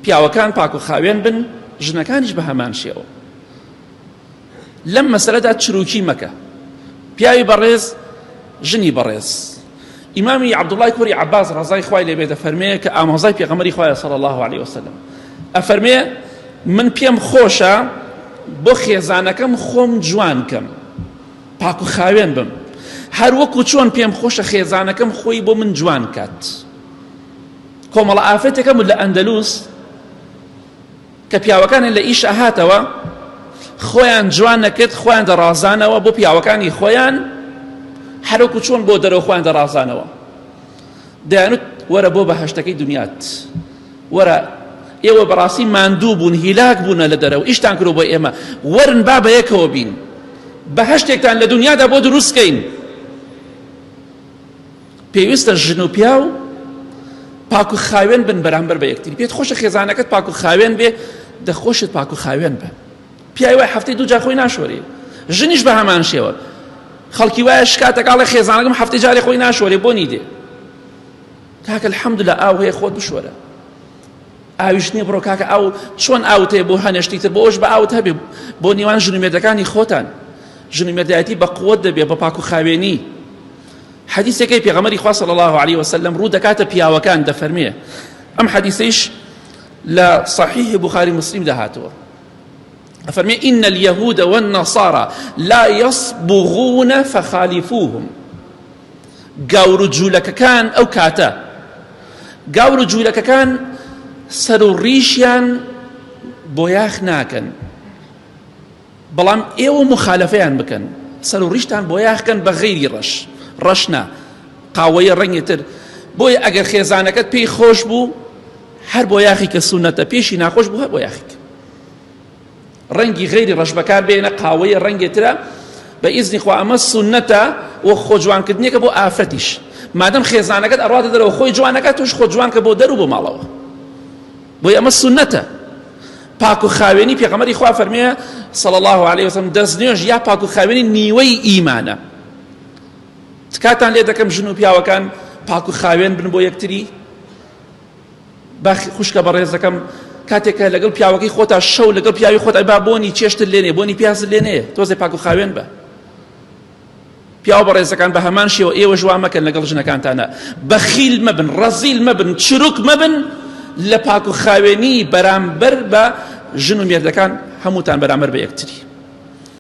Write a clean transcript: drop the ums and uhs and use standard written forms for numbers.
پیاوەکان پاک و خاوێن بن، ژنەکانیش بە هەمان شێوە. لەم مەسەلەدا چروکی مەکە. پیاوی بەڕێز، ژنی بەڕێز. ئیمامی عەبدوڵڵای کوڕی عەباس ڕەزای خوای لێ بێت ئەفەرمێ کە ئامۆزای پێغەمبەری خوایە صلی الله علیه وسلم، ئەفەرمێ من پێم خۆشە بۆ خێزانەکەم خۆم جوان کەم، پاک و خاوێن بم، هەر وەکو چۆن پێم خۆشە خێزانەکەم خۆی بۆ من جوان کات. کۆمەڵە ئافرەتێکە لە ئەندەلوس کە پیاوەکانیان لە ئیش ئەهاتەوە خۆیان جوان نەکرد، خۆیان دەڕازانەوە بۆ پیاوەکانی خۆیان، هەر وەکو چۆن بۆ دەرەوە خۆیان دەڕازانەوە. دەیانوت وەرە بۆ بەهەشتەکەی دنیات، وەرە ئێوە بەڕاستی ماندوو بوون، هیلاک بوونە لە دەرەوە، ئیشتان کردو بۆ ئێمە، وەرن با بەیەکەوە بین، بەهەشتێکتان لە دنیادا بۆ دروستکەین. پێویستە ژن و پیاو پاک و خاوێن بن بەرامبەر بە یەکتری. پێت خۆشە خێزانەکەت پاک و خاوێن بێ، دەخۆشت پاک و خاوێن بە. پیاوی وای هەفتەی دوو جار خۆی ناشۆرێ، ژنیش بە هەمان شێوە. خەڵکی وایە شکاتەکاڵی خێزانەکەم هەفتەی جارێ خۆی ناشۆرێ، بۆ نیدێ. کاکە الحەمدولە ئاو هەیە خۆت بشۆرە. ئاویش نییە بڕۆ کاکە ئاو چۆن ئاوت هەیە بۆ هەنێشتی تر، بۆ ئەوش بە ئاوت هەبێ بۆ نێوان ژن و مێردەکانی خۆتان. ژن و مێردایەتی بە قووەت دەبێ، بە پاک و خاوێنی. حدیثێکی پێغەمبەری خوا صلی الله علیه وسلم ڕوو دەکاتە پیاوەکان، دەفەرمێ ئەم حدیثەیش لە صحیح بخاری مسلم دەهاتەوە، ئەفەرمێ ئین اليهود والنصارى لا يصبغون فخالفوهم. گاور و جوولەکەکان ئەو کاتە گاور و جوولەکەکان سەر و ڕیشیان بۆ یاخ ناکەن، بەڵام ئێوە مخالەفەیان بکەن، سەر و ڕیشتان بۆ یاخکەن بە غەیری ڕەشنا قاوەیە ڕەنگی تر. بۆیە ئەگەر خێزانەکەت پێی خۆش بوو هەر بۆ یاخی کە سونەتە، پێشی ناخۆش بوو هەر بۆ یاخیکە. ڕەنگی غەیری ڕەش بەکار بێنە، قاوەیە ڕەنگی ترە، بە ئیزنی خوا ئەمە سونەتە و خۆ جوانکردنێکە بۆ ئافرەتیش. مادەم خێزانەکەت ئەڕاتە دەرەوە خۆی جوانەکە، توش خۆ جوانکە بۆ دەرو بۆ ماڵەوە، بۆیە ئەمە سونەتە. پاک و خاوێنی پێغەمبەری خوا فەرمێ صلی الله علیه وسلم دەستنوێژ یا پاک و خاوێنی نیوەی ئیمانە. تکاتان لێ دەکەم ژن و پیاوەکان پاک و خاوێن بن بۆ یەکتری. خوشکە بەڕێزەکەم کاتێکە لەگەڵ پیاوەکەی خۆتا شەو لەگەڵ پیاوی خۆتا با بۆنی چێشتت لێنێ، بۆنی پیازت لێنێ، تۆزێ پاک و خاوێن بە. پیاو بەڕێزەکان بە هەمان شێوە ئێوە ژوان مەکەن لەگەڵ ژنەکانتانە، بەخیل مەبن، ڕەزیل مەبن، چروک مەبن لە پاک و خاوێنی بەرامبەر بە ژن و مێردەکان هەمووتان بەرامبەر بە یەکتری.